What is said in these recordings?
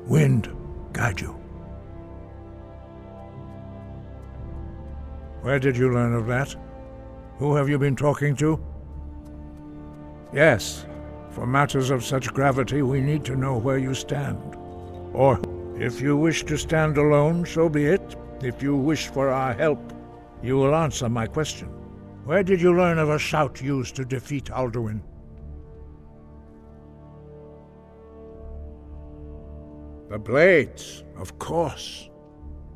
wind guide you. Where did you learn of that? Who have you been talking to? Yes, for matters of such gravity, we need to know where you stand. Or, if you wish to stand alone, so be it. If you wish for our help, you will answer my question. Where did you learn of a shout used to defeat Alduin? The Blades, of course.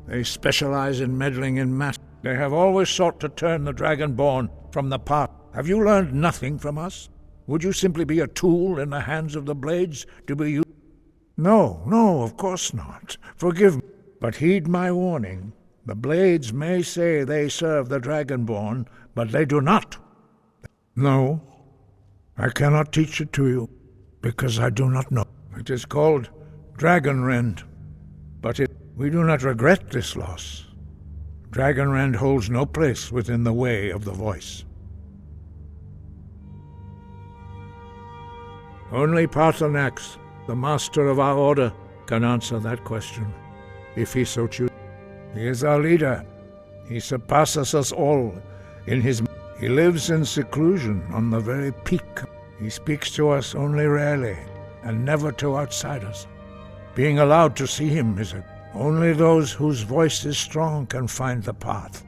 They specialize in meddling in matter. They have always sought to turn the Dragonborn from the path. Have you learned nothing from us? Would you simply be a tool in the hands of the Blades to be used? No, of course not. Forgive me, but heed my warning. The Blades may say they serve the Dragonborn, but they do not. No, I cannot teach it to you, because I do not know. It is called Dragonrend, but we do not regret this loss. Dragonrend holds no place within the way of the voice. Only Paarthurnax, the master of our order, can answer that question, if he so chooses. He is our leader. He surpasses us all in his... He lives in seclusion on the very peak. He speaks to us only rarely, and never to outsiders. Being allowed to see him is only those whose voice is strong can find the path.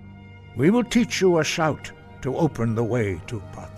We will teach you a shout to open the way to Paarthurnax.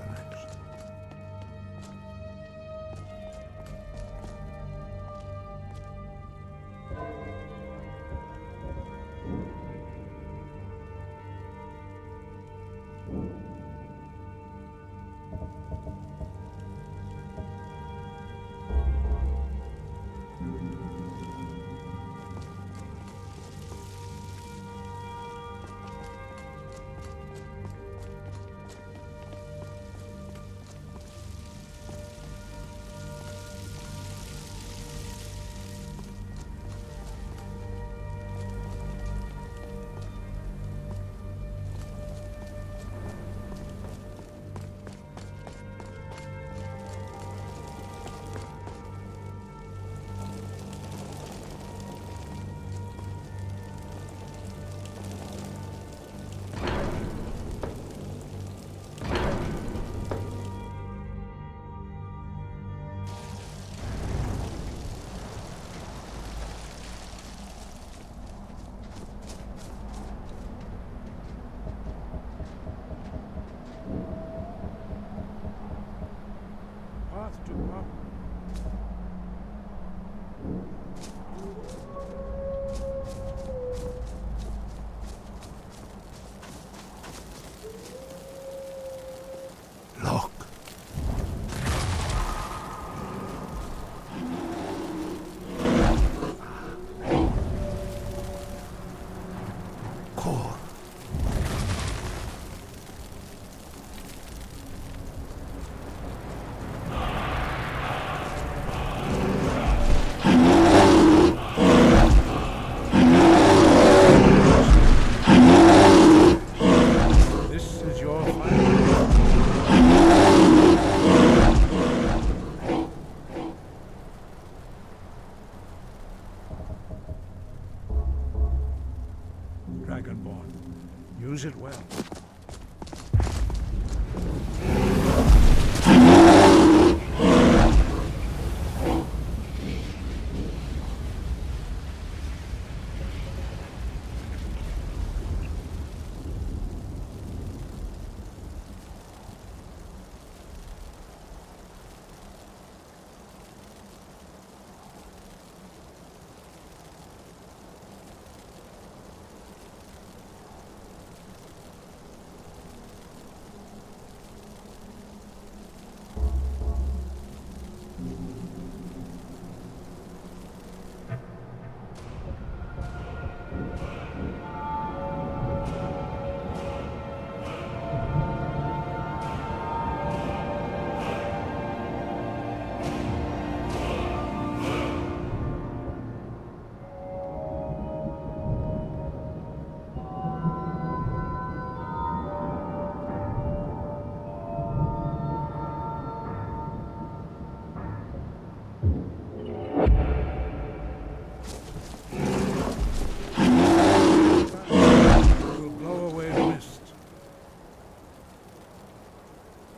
Look. Core. Dragonborn. Use it well.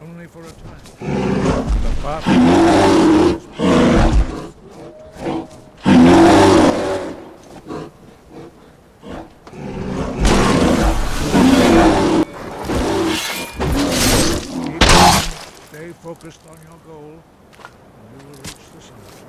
only for a time. The path. Stay focused on your goal, and you will reach the summit.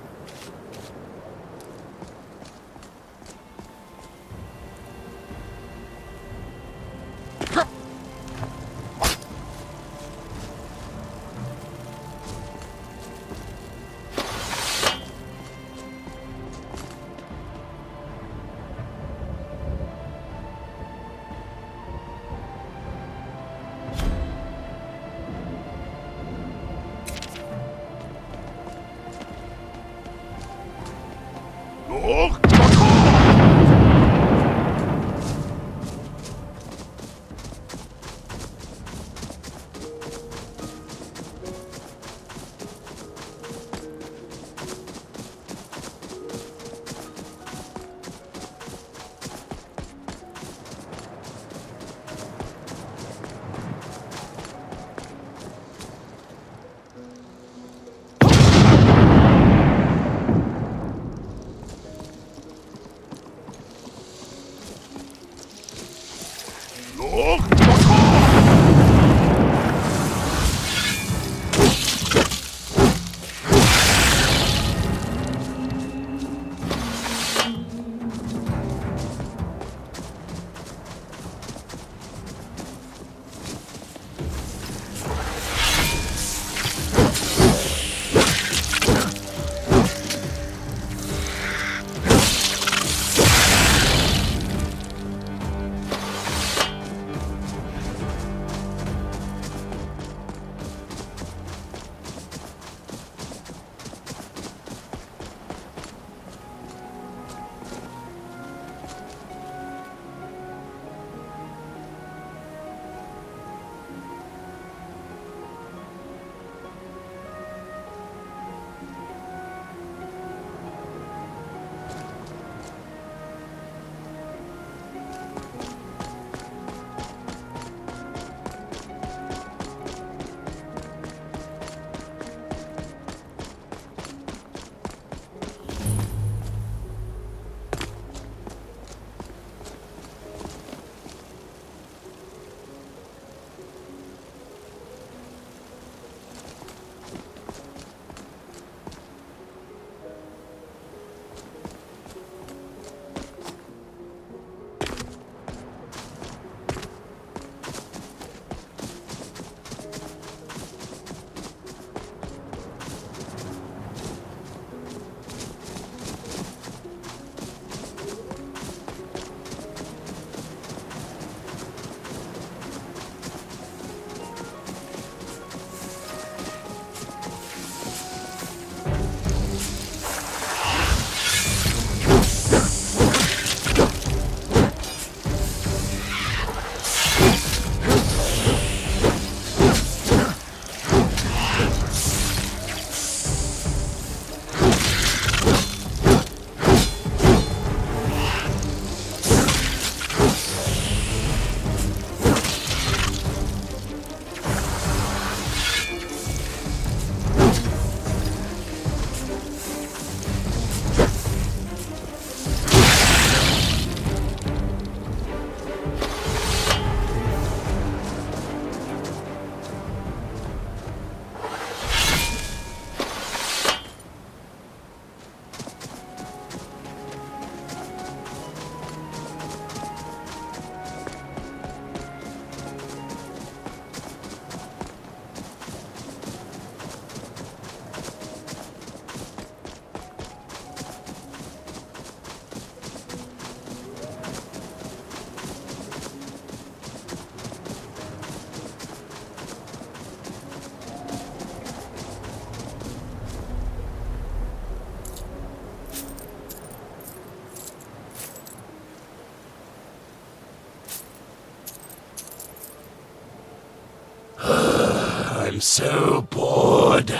I'm so bored.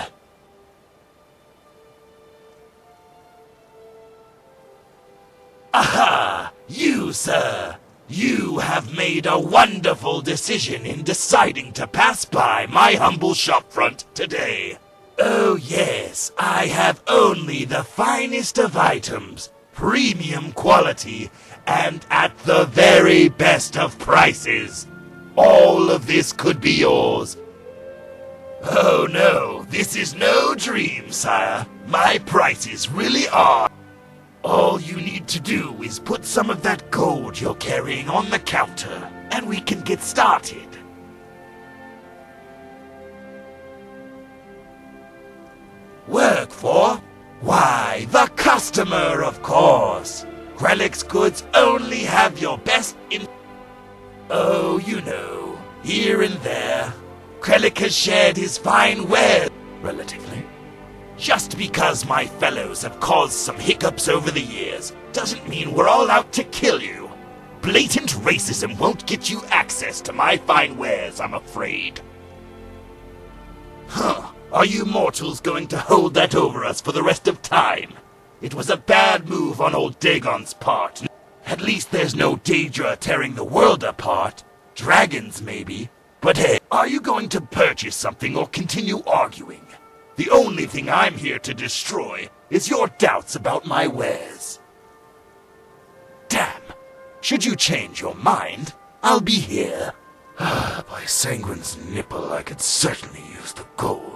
Aha! You, sir! You have made a wonderful decision in deciding to pass by my humble shopfront today. Oh yes, I have only the finest of items, premium quality, and at the very best of prices. All of this could be yours. Oh no, this is no dream, sire. My prices really are. All you need to do is put some of that gold you're carrying on the counter, and we can get started. Work for? Why, the customer, of course. Relics goods only have your best in... Oh, you know, here and there, Krellick has shared his fine wares, relatively. Just because my fellows have caused some hiccups over the years, doesn't mean we're all out to kill you. Blatant racism won't get you access to my fine wares, I'm afraid. Huh, are you mortals going to hold that over us for the rest of time? It was a bad move on old Dagon's part. At least there's no Daedra tearing the world apart. Dragons, maybe. But hey, are you going to purchase something or continue arguing? The only thing I'm here to destroy is your doubts about my wares. Damn. Should you change your mind, I'll be here. By Sanguine's nipple, I could certainly use the gold.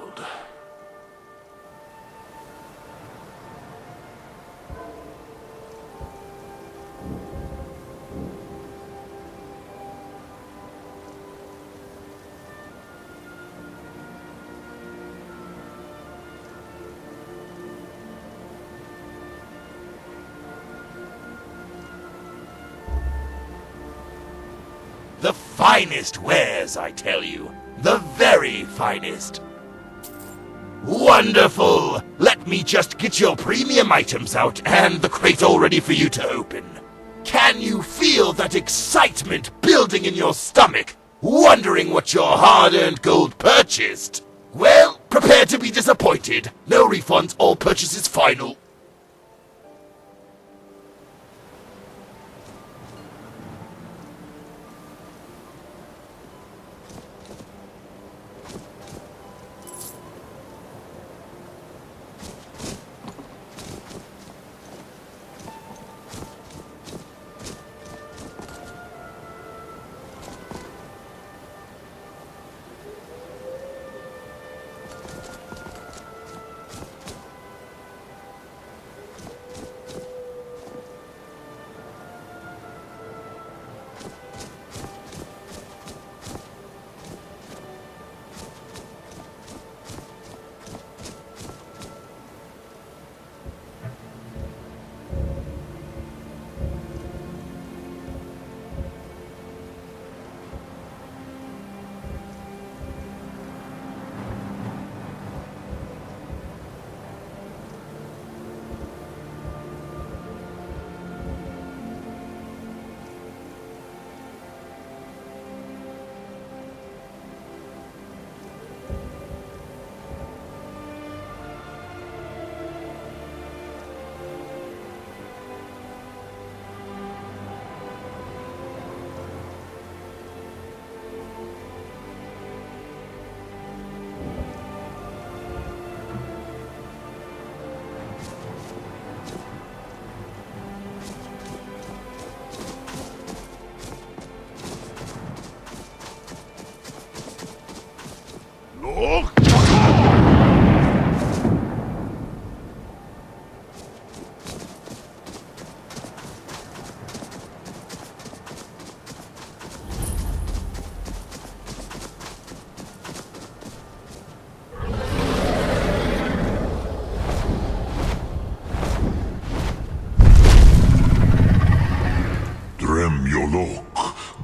The finest wares, I tell you. The very finest. Wonderful! Let me just get your premium items out and the crate all ready for you to open. Can you feel that excitement building in your stomach, wondering what your hard-earned gold purchased? Well, prepare to be disappointed. No refunds, all purchases final.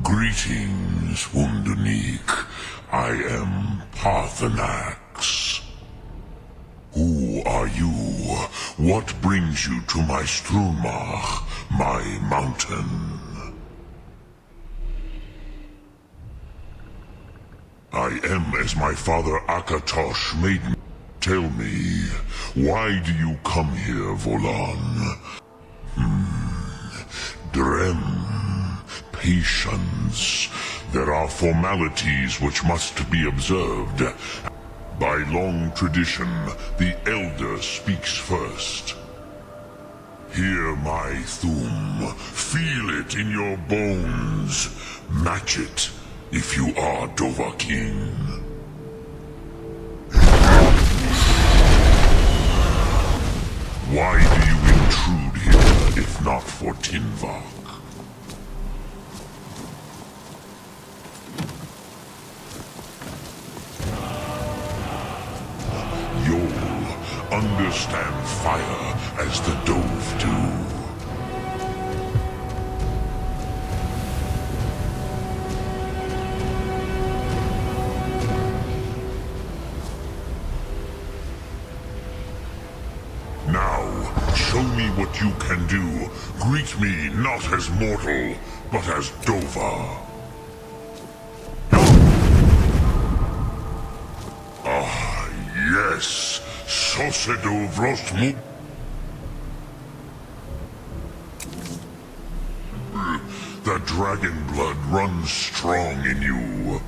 Greetings, Wundunique. I am Parthenax. Who are you? What brings you to my Strunmach, my mountain? I am as my father Akatosh made me. Tell me, why do you come here, Volan? Drem, patience. There are formalities which must be observed. By long tradition, the elder speaks first. Hear my thum, feel it in your bones. Match it if you are Dovahkiin. Why do you intrude here if not for Tinvak? You'll understand fire as the Dove do. Now, show me what you can do. Greet me not as mortal, but as Dova. Ah, yes. Sosedo Vrostmu. The dragon blood runs strong in you.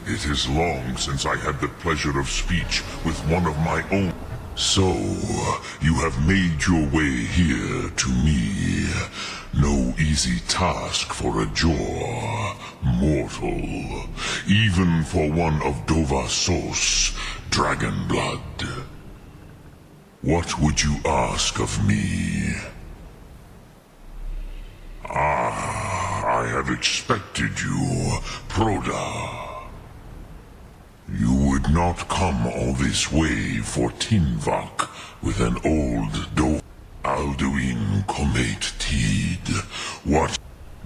It is long since I had the pleasure of speech with one of my own. So, you have made your way here to me. No easy task for a jaw mortal, even for one of Dovahsos, dragon blood. What would you ask of me? Ah, I have expected you, Proda. You would not come all this way for Tinvak with an old Dove. Alduin Comet Teed. What?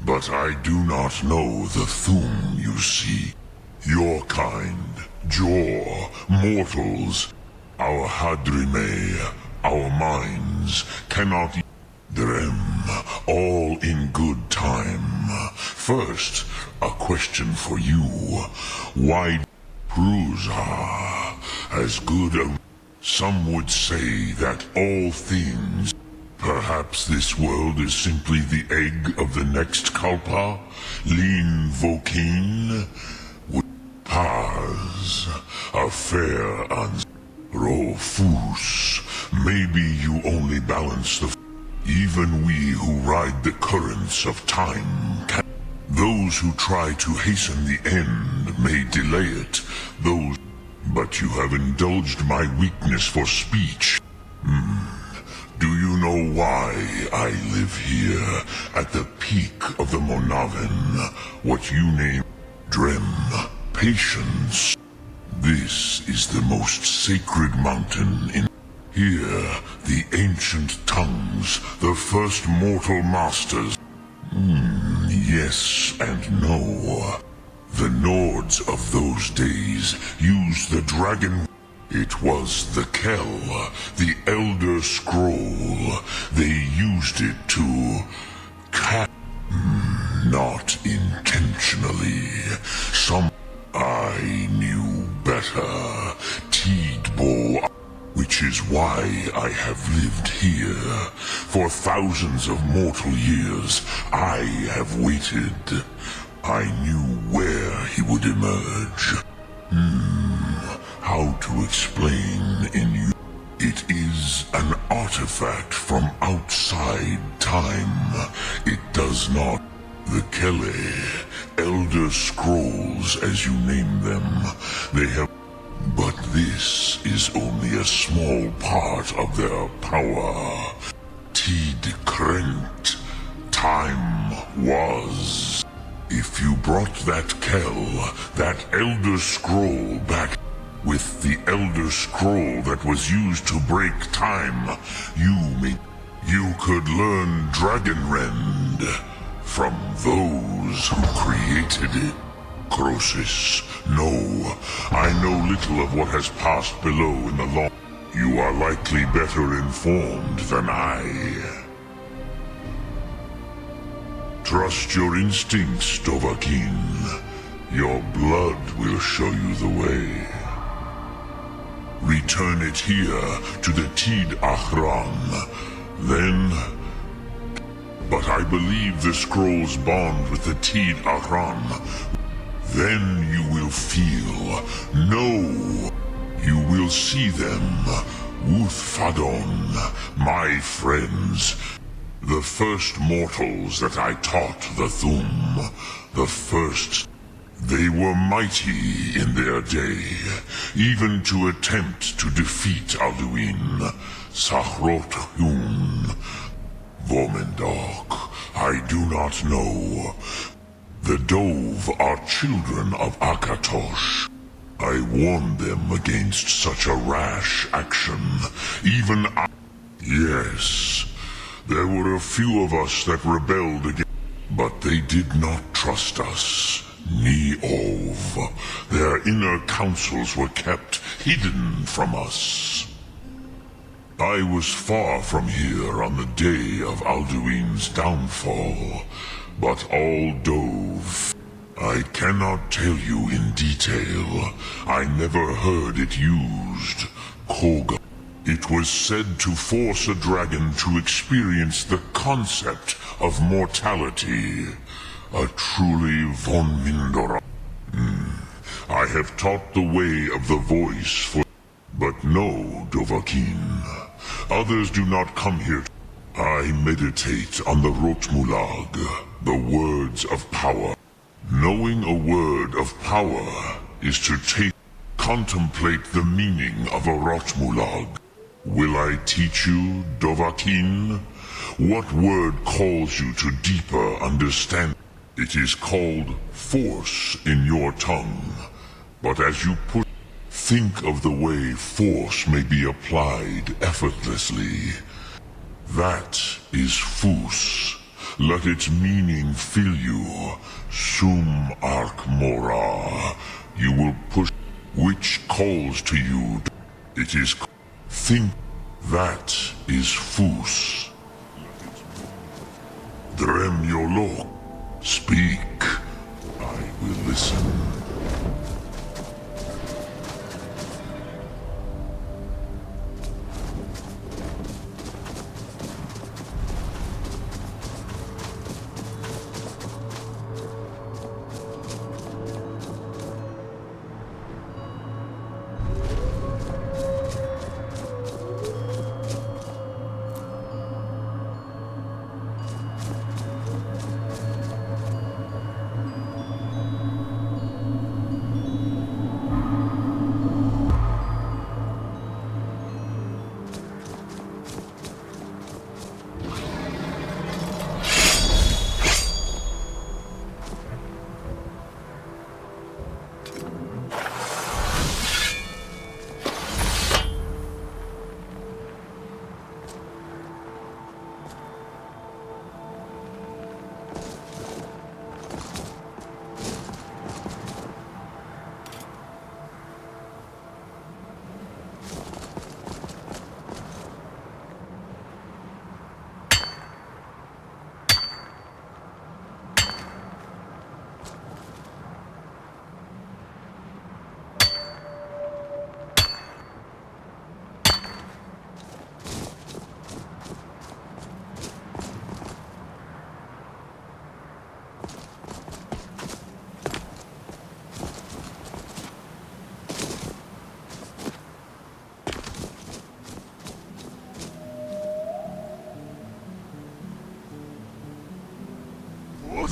But I do not know the Thum you see. Your kind, Jaw, mortals, our Hadrime, our minds, cannot Drem, all in good time. First, a question for you. Why Prusa, as good a... Some would say that all things... Perhaps this world is simply the egg of the next Kalpa? Lean Vokeen? Paz, a fair ans... Rofus, maybe you only balance the... Even we who ride the currents of time can... Those who try to hasten the end may delay it. Those... But you have indulged my weakness for speech. Do you know why I live here at the peak of the Monavin? What you name Drem, patience. This is the most sacred mountain in... Here, the ancient tongues, the first mortal masters. Yes and no. The Nords of those days used the dragon... It was the Kell, the Elder Scroll. They used it to... Not intentionally. Some... I knew better. Teedbo... Which is why I have lived here. For thousands of mortal years, I have waited. I knew where he would emerge. How to explain in you? It is an artifact from outside time. It does not. The Kele, Elder Scrolls as you name them, they have... But this is only a small part of their power. Tid Krent, time was. If you brought that Kell, that Elder Scroll back with the Elder Scroll that was used to break time, you could learn Dragonrend from those who created it. Croesus, no, I know little of what has passed below in the law. You are likely better informed than I. Trust your instincts, Dovahkiin. Your blood will show you the way. Return it here to the Tid Achran. Then... but I believe the scrolls bond with the Tid Aran. Then you will feel, know, you will see them, Uthfadon, my friends, the first mortals that I taught the Thum, the first. They were mighty in their day, even to attempt to defeat Alduin, Sahrot Hun, Vomendok, I do not know. The Dove are children of Akatosh. I warned them against such a rash action. Even I... Yes, there were a few of us that rebelled against... But they did not trust us. Ni-Ov. Their inner counsels were kept hidden from us. I was far from here on the day of Alduin's downfall, but all Dove... I cannot tell you in detail. I never heard it used. Koga. It was said to force a dragon to experience the concept of mortality. A truly von Mindora. I have taught the way of the voice for... But no, Dovahkiin. Others do not come here. I meditate on the Rotmulag, the words of power. Knowing a word of power is to contemplate the meaning of a Rotmulag. Will I teach you, Dovahkiin? What word calls you to deeper understanding? It is called force in your tongue. But as you think of the way force may be applied effortlessly. That is Fus. Let its meaning fill you. Sum Ark Mora. You will push which calls to you. It is think. That is Fus. Drem Yolo. Speak. I will listen.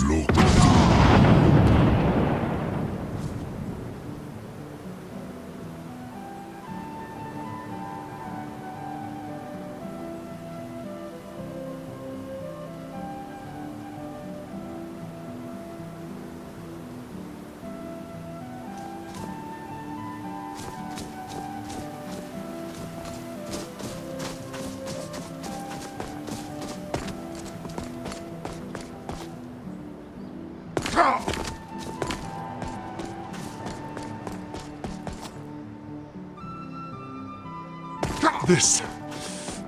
Look. This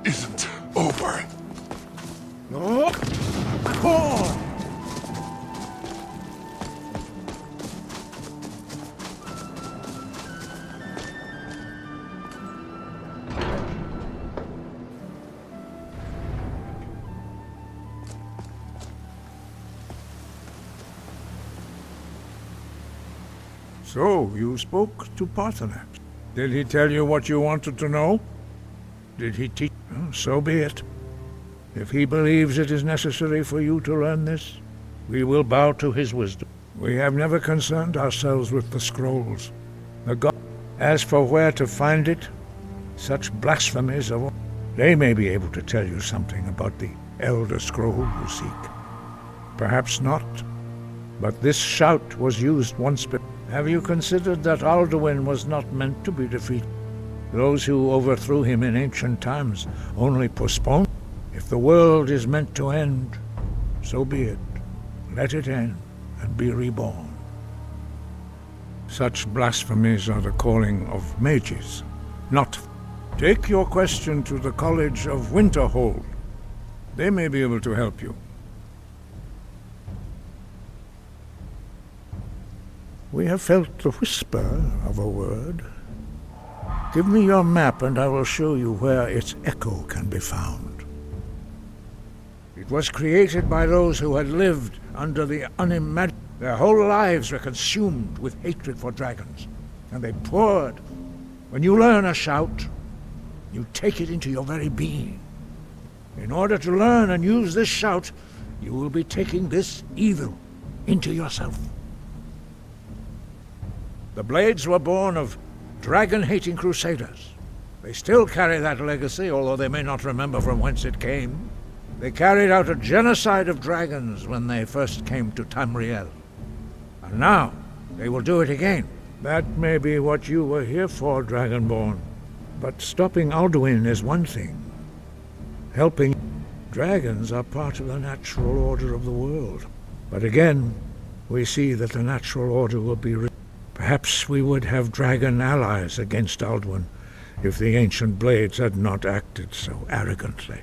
isn't over. No. Oh. So, you spoke to Parthenax. Did he tell you what you wanted to know? Did he teach? Oh, so be it. If he believes it is necessary for you to learn this, we will bow to his wisdom. We have never concerned ourselves with the scrolls. The God. As for where to find it, such blasphemies of all, they may be able to tell you something about the Elder Scroll you seek. Perhaps not, but this shout was used once before. Have you considered that Alduin was not meant to be defeated? Those who overthrew him in ancient times only postponed. If the world is meant to end, so be it. Let it end and be reborn. Such blasphemies are the calling of mages, not. Take your question to the College of Winterhold. They may be able to help you. We have felt the whisper of a word. Give me your map and I will show you where its echo can be found. It was created by those who had lived under the unimaginable. Their whole lives were consumed with hatred for dragons, and they poured. When you learn a shout, you take it into your very being. In order to learn and use this shout, you will be taking this evil into yourself. The Blades were born of dragon-hating crusaders. They still carry that legacy, although they may not remember from whence it came. They carried out a genocide of dragons when they first came to Tamriel. And now, they will do it again. That may be what you were here for, Dragonborn. But stopping Alduin is one thing. Helping dragons are part of the natural order of the world. But again, we see that the natural order will be... Perhaps we would have dragon allies against Alduin if the ancient blades had not acted so arrogantly.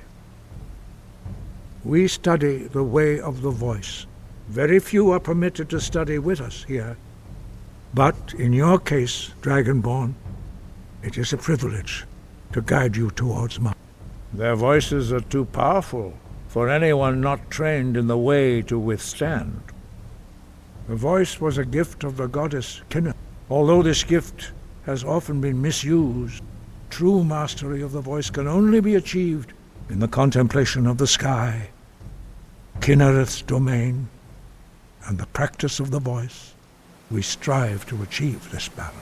We study the way of the voice. Very few are permitted to study with us here. But in your case, Dragonborn, it is a privilege to guide you towards my... Their voices are too powerful for anyone not trained in the way to withstand. The voice was a gift of the goddess Kinna. Although this gift has often been misused, true mastery of the voice can only be achieved in the contemplation of the sky, Kinnereth's domain, and the practice of the voice. We strive to achieve this balance.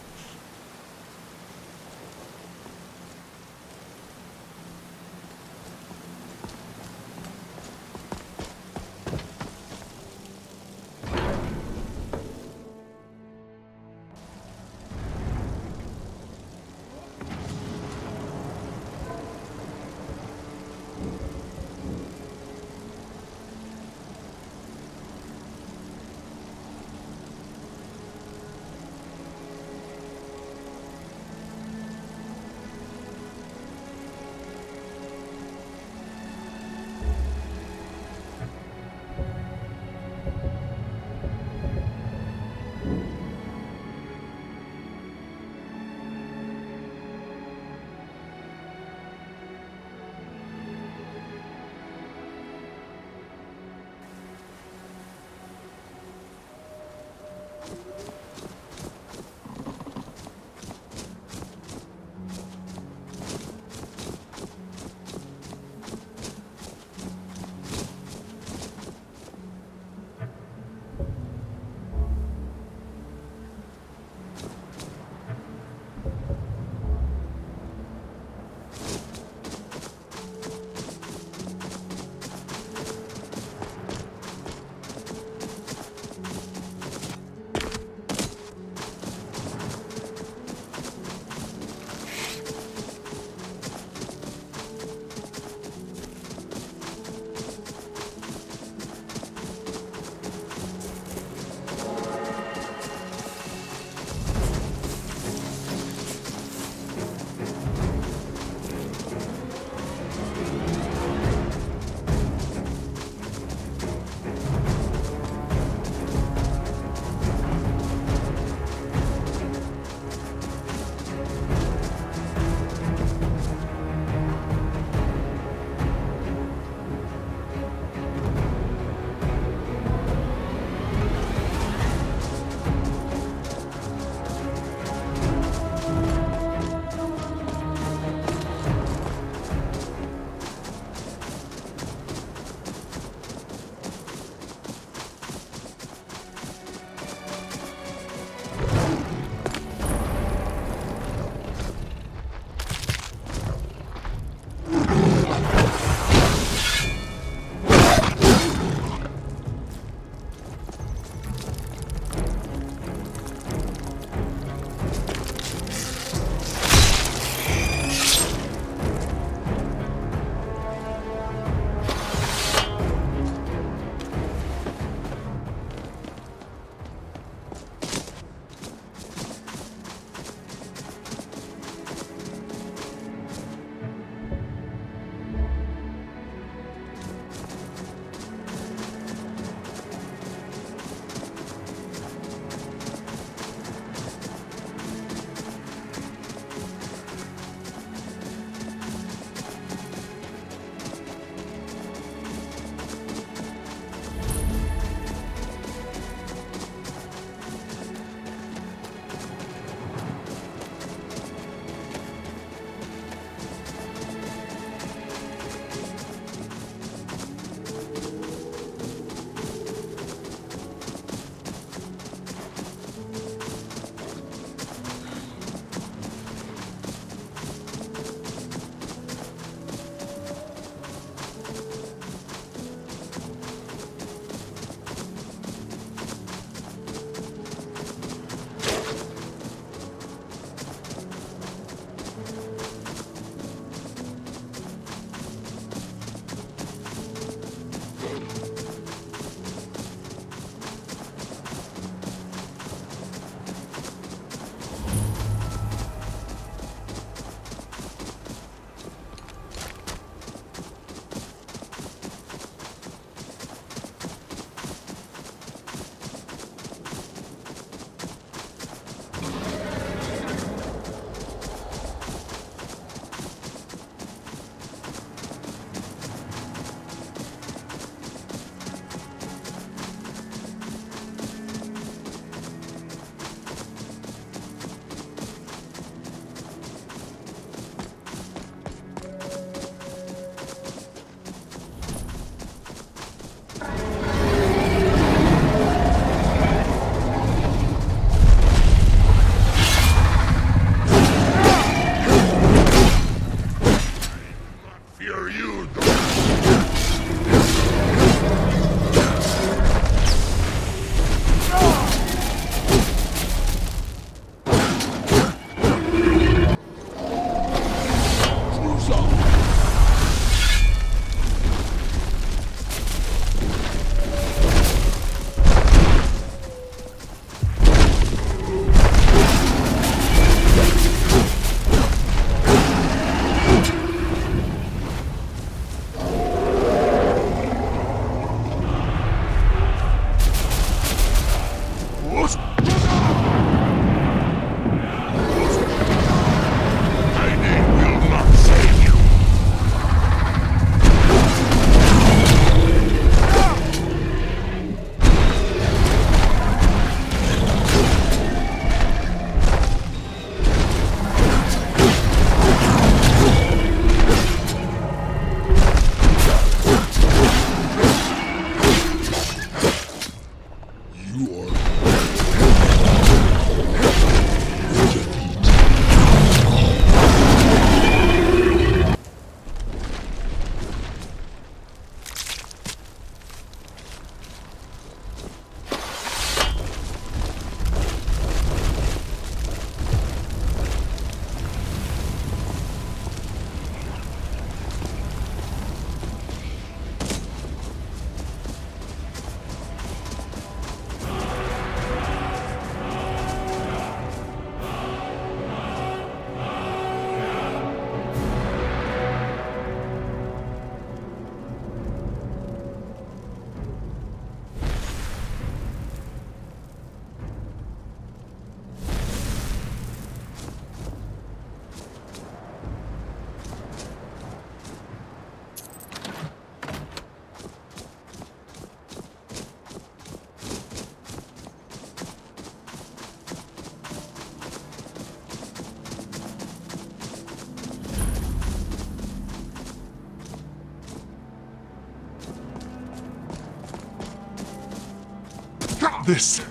this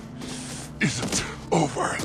isn't over.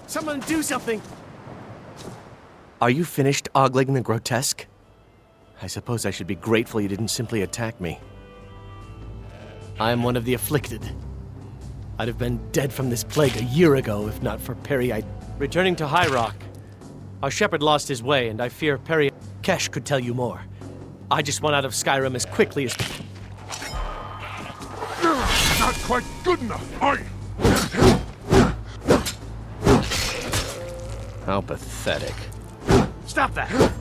Someone do something! Are you finished ogling the grotesque? I suppose I should be grateful you didn't simply attack me. I am one of the afflicted. I'd have been dead from this plague a year ago if not for Perry. Returning to High Rock. Our shepherd lost his way, and I fear Perry Kesh could tell you more. I just want out of Skyrim as quickly as... Not quite good enough, are you? How pathetic. Stop that!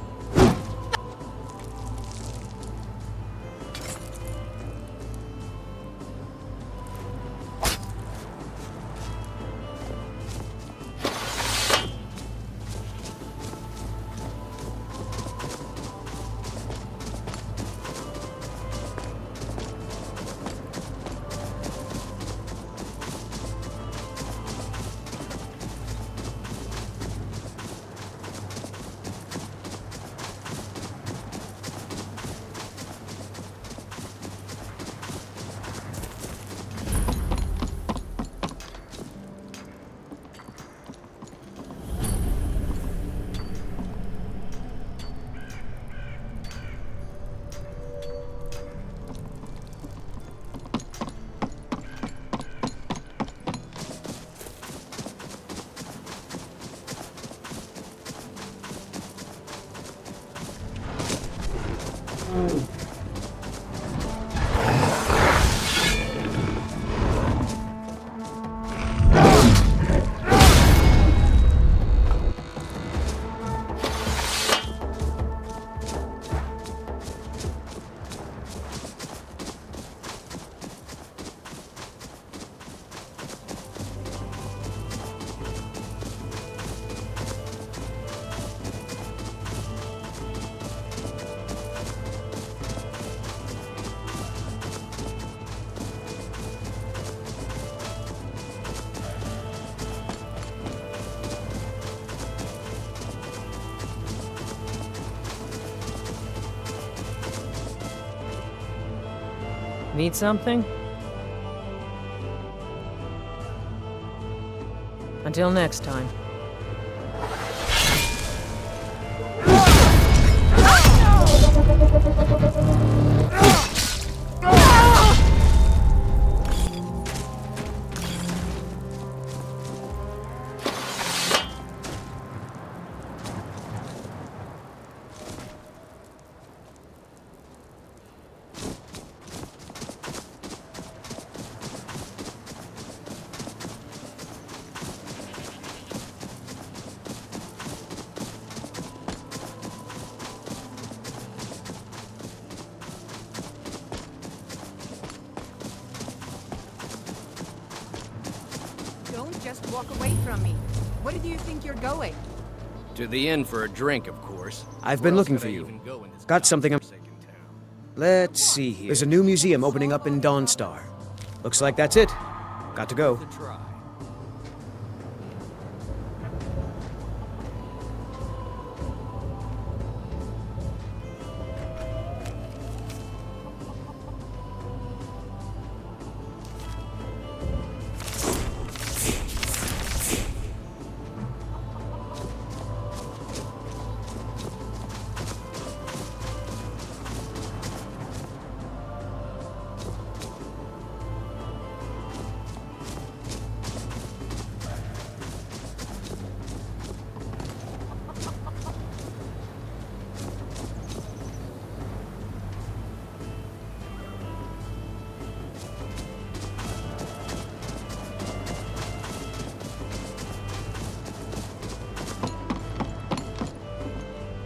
Need something? Until next time. Just walk away from me. Where do you think you're going? To the inn for a drink, of course. I've been looking for you. Got something. Let's see here. There's a new museum opening up in Dawnstar. Looks like that's it. Got to go.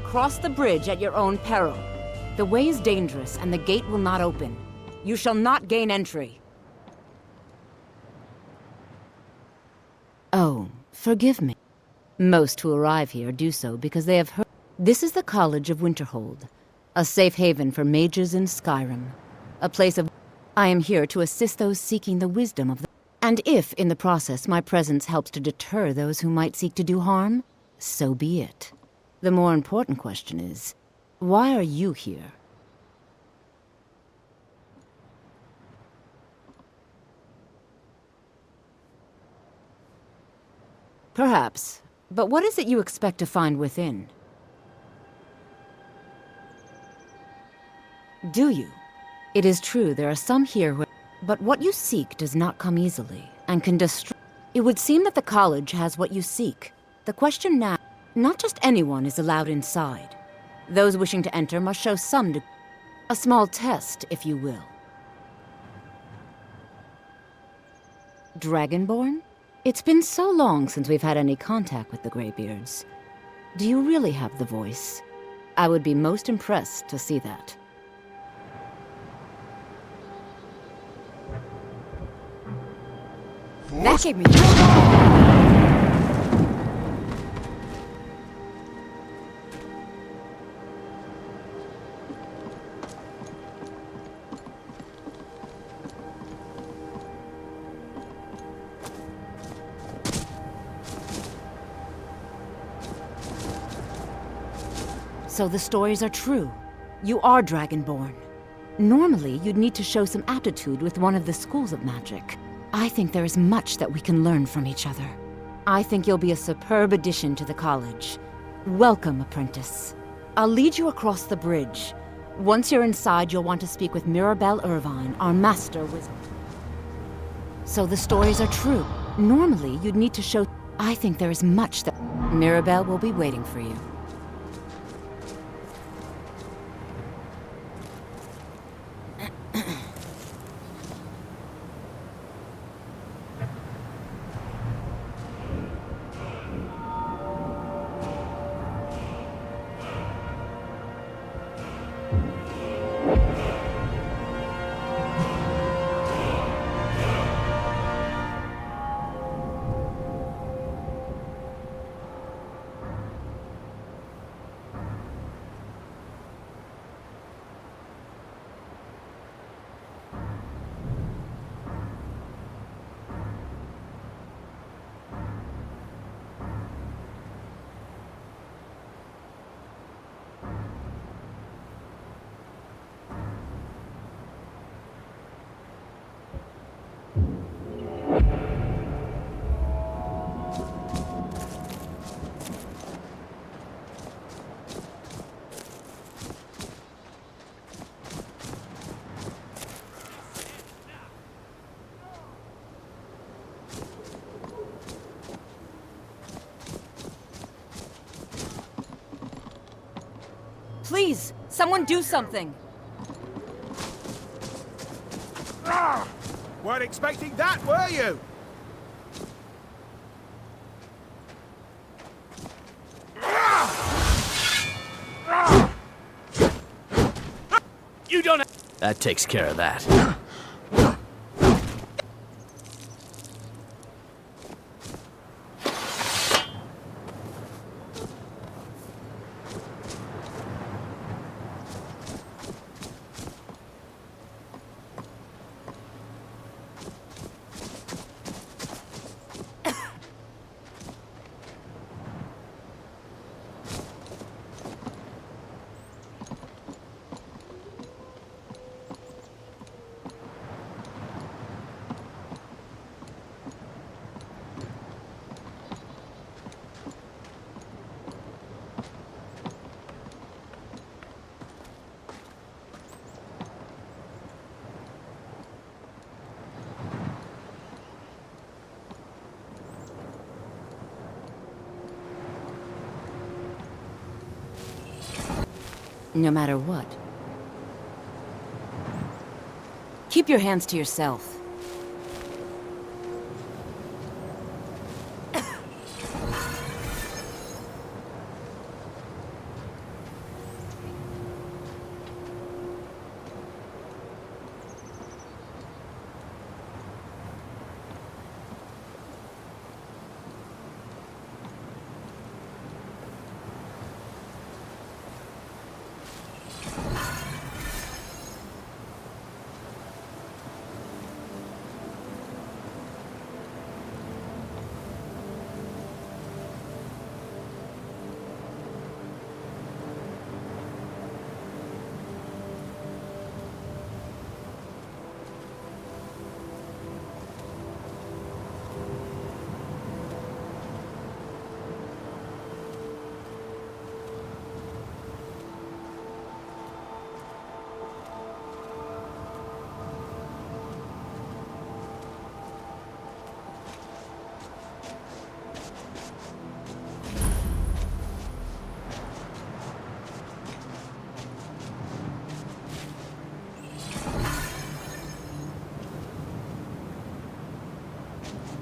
Cross the bridge at your own peril. The way is dangerous and the gate will not open. You shall not gain entry. Oh, forgive me. Most who arrive here do so because they have heard. This is the College of Winterhold, a safe haven for mages in Skyrim. A place of. I am here to assist those seeking the wisdom of the. And if, in the process, my presence helps to deter those who might seek to do harm, so be it. The more important question is, why are you here? Perhaps, but what is it you expect to find within? Do you? It is true there are some here who... But what you seek does not come easily, and can destroy... It would seem that the college has what you seek. The question now... Not just anyone is allowed inside. Those wishing to enter must show some a small test, if you will. Dragonborn? It's been so long since we've had any contact with the Greybeards. Do you really have the voice? I would be most impressed to see that. That gave me... So the stories are true. You are Dragonborn. Normally, you'd need to show some aptitude with one of the schools of magic. I think there is much that we can learn from each other. I think you'll be a superb addition to the college. Welcome, apprentice. I'll lead you across the bridge. Once you're inside, you'll want to speak with Mirabelle Irvine, our master wizard. So the stories are true. Normally, you'd need to show... I think there is much that... Mirabelle will be waiting for you. Please, someone do something! Weren't expecting that, were you? You don't. That takes care of that. No matter what. Keep your hands to yourself.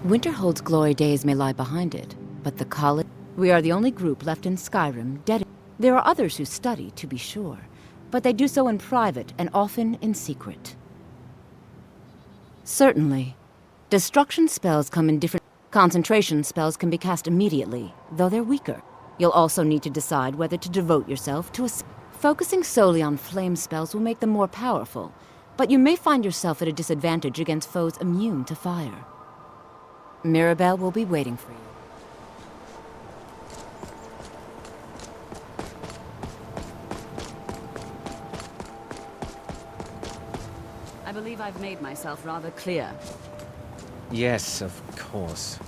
Winterhold's glory days may lie behind it, but the college... We are the only group left in Skyrim dedicated. There are others who study, to be sure, but they do so in private and often in secret. Certainly, destruction spells come in different... Concentration spells can be cast immediately, though they're weaker. You'll also need to decide whether to devote yourself to a... Focusing solely on flame spells will make them more powerful, but you may find yourself at a disadvantage against foes immune to fire. Mirabelle will be waiting for you. I believe I've made myself rather clear. Yes, of course.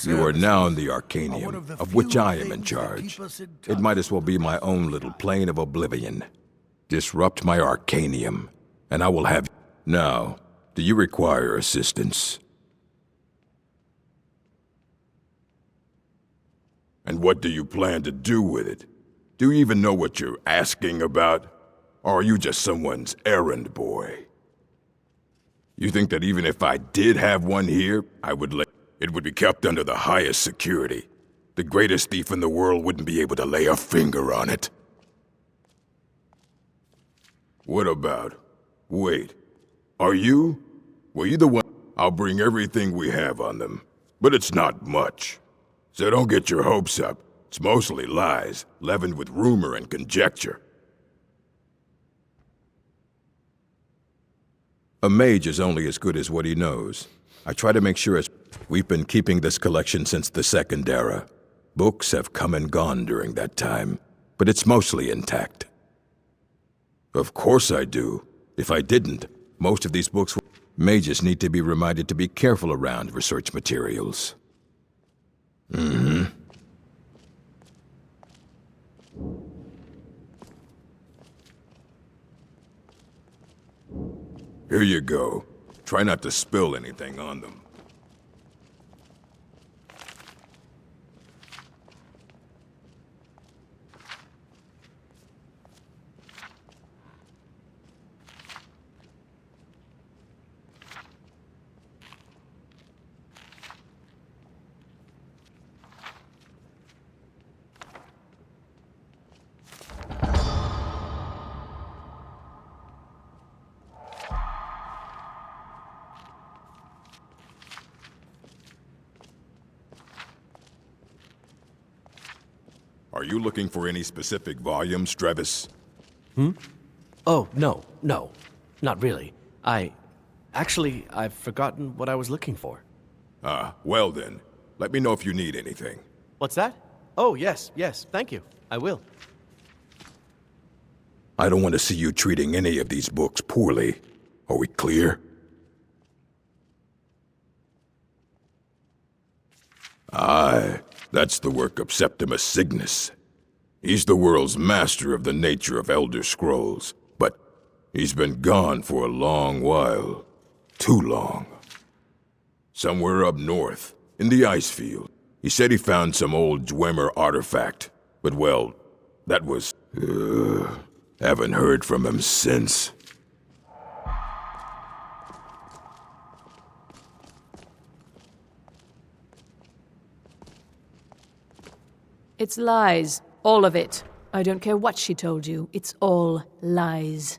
You are now in the Arcanium, of which I am in charge. It might as well be my own little plane of oblivion. Disrupt my Arcanium, and I will have... Now, do you require assistance? And what do you plan to do with it? Do you even know what you're asking about? Or are you just someone's errand boy? You think that even if I did have one here, I would let... It would be kept under the highest security. The greatest thief in the world wouldn't be able to lay a finger on it. What about? Wait. Are you? Were you the one? I'll bring everything we have on them. But it's not much. So don't get your hopes up. It's mostly lies, leavened with rumor and conjecture. A mage is only as good as what he knows. I try to make sure as... We've been keeping this collection since the Second Era. Books have come and gone during that time, but it's mostly intact. Of course I do. If I didn't, most of these books may just need to be reminded to be careful around research materials. Here you go. Try not to spill anything on them. Are you looking for any specific volumes, Trevis? Oh, no, not really. I've forgotten what I was looking for. Well then, let me know if you need anything. What's that? Oh, yes, thank you. I will. I don't want to see you treating any of these books poorly. Are we clear? Aye, that's the work of Septimus Signus. He's the world's master of the nature of Elder Scrolls, but he's been gone for a long while. Too long. Somewhere up north, in the ice field, he said he found some old Dwemer artifact, but well, that was... haven't heard from him since. It's lies. All of it. I don't care what she told you. It's all lies.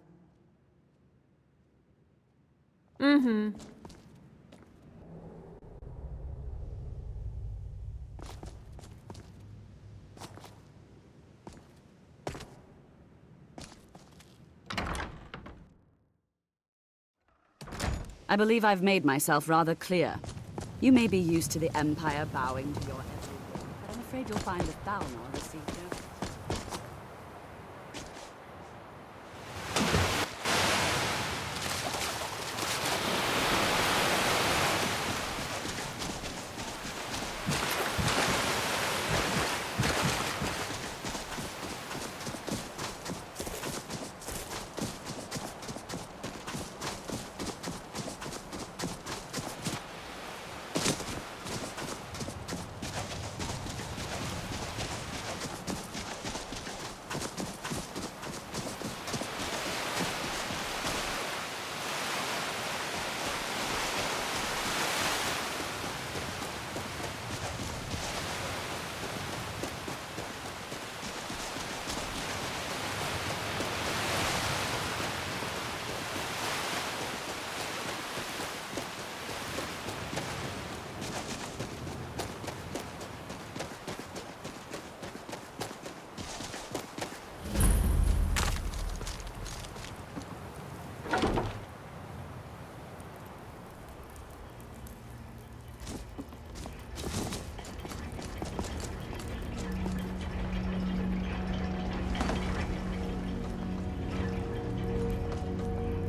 I believe I've made myself rather clear. You may be used to the Empire bowing to your every whim, but I'm afraid you'll find that Thalmor received no...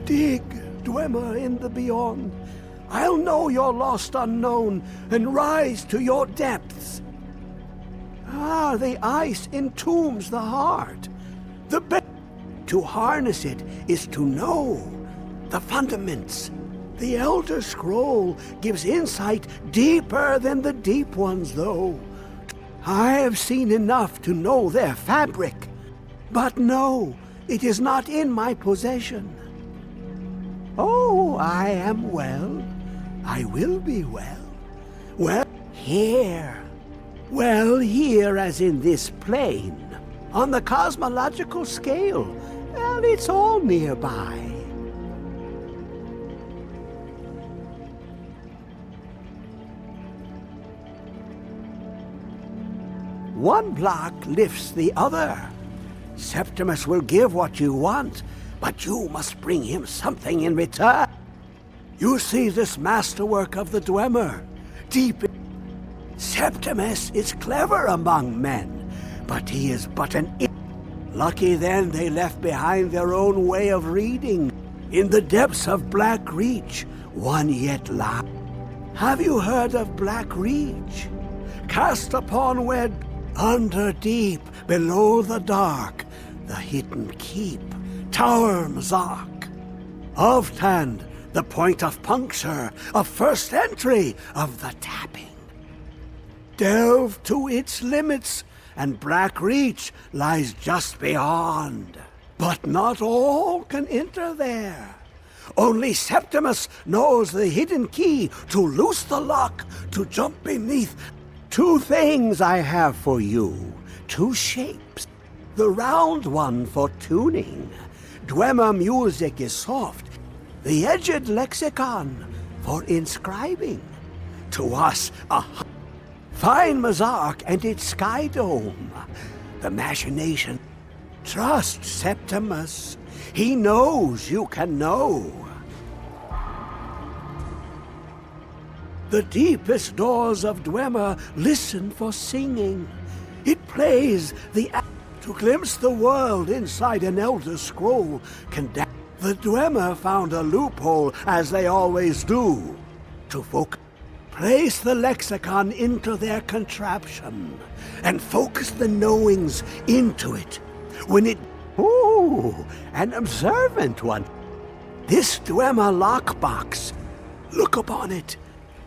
Dig, Dwemer in the beyond. I'll know your lost unknown and rise to your depths. Ah, the ice entombs the heart. The best to harness it is to know the fundaments. The Elder Scroll gives insight deeper than the deep ones, though. I have seen enough to know their fabric. But no, it is not in my possession. Oh, I am well. I will be well. Well, here. Well, here as in this plane. On the cosmological scale. Well, it's all nearby. One block lifts the other. Septimus will give what you want, but you must bring him something in return. You see this masterwork of the Dwemer, deep in... Septimus is clever among men, but he is but an... Lucky then they left behind their own way of reading. In the depths of Black Reach, one yet lies. Have you heard of Black Reach? Cast upon where under deep, below the dark, the hidden keep, Tower Mazark. Of Tand, the point of puncture, of first entry, of the tapping. Delve to its limits, and Black Reach lies just beyond. But not all can enter there. Only Septimus knows the hidden key to loose the lock, to jump beneath. 2 things I have for you, 2 shapes. The round one for tuning. Dwemer music is soft. The edged lexicon for inscribing. To us, a fine Mazark and its sky dome. The machination. Trust Septimus. He knows you can know. The deepest doors of Dwemer listen for singing. It plays the act to glimpse the world inside an elder scroll. The Dwemer found a loophole, as they always do, to focus. Place the lexicon into their contraption, and focus the knowings into it. When it... Ooh, an observant one. This Dwemer lockbox. Look upon it.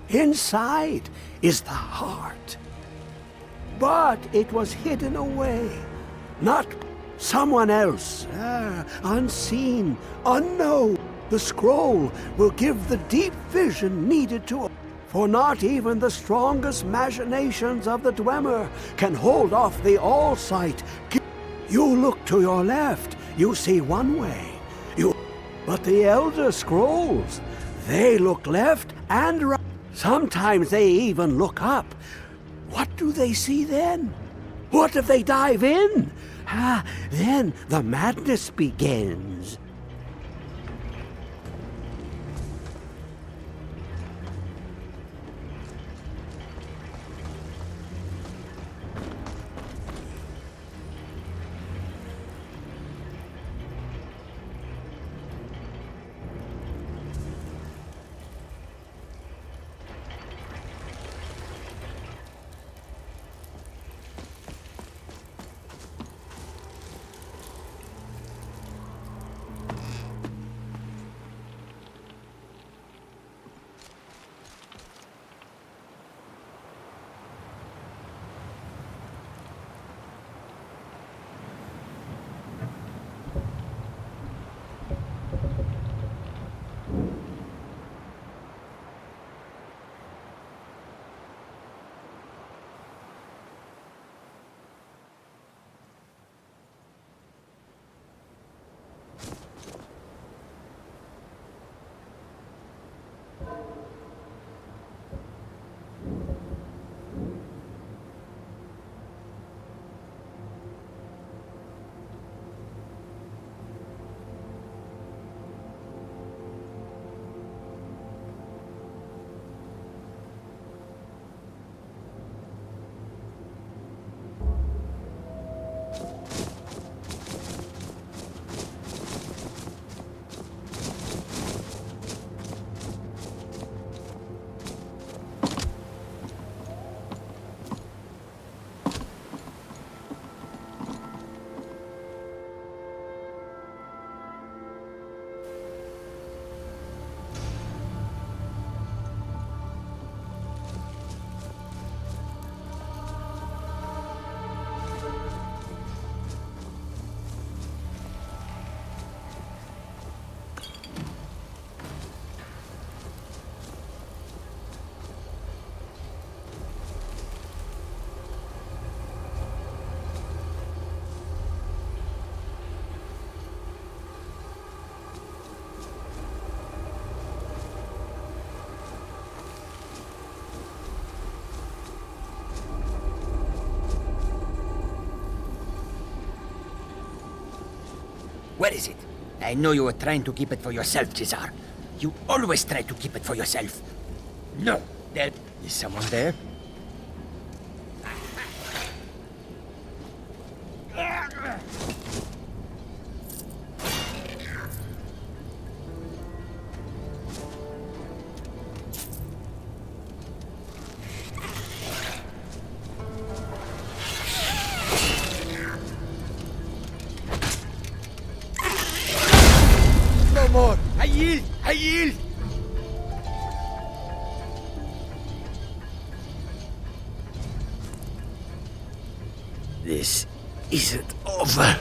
Inside is the heart. But it was hidden away. Not someone else. Unseen, unknown. The scroll will give the deep vision needed to... For not even the strongest machinations of the Dwemer can hold off the all-sight. You look to your left, you see one way. But the Elder Scrolls, they look left and right. Sometimes they even look up. What do they see then? What if they dive in? Then the madness begins. Where is it? I know you were trying to keep it for yourself, Cesar. You always try to keep it for yourself. No, there... Is someone there? I yield! This isn't over.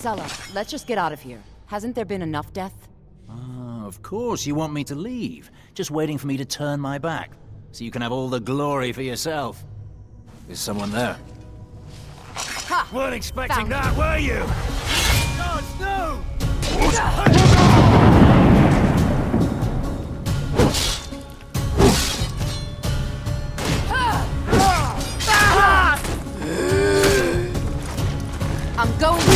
Sella, let's just get out of here. Hasn't there been enough death? Of course you want me to leave. Just waiting for me to turn my back, so you can have all the glory for yourself. Is someone there? Ha! Weren't expecting that, were you? God, no! I'm going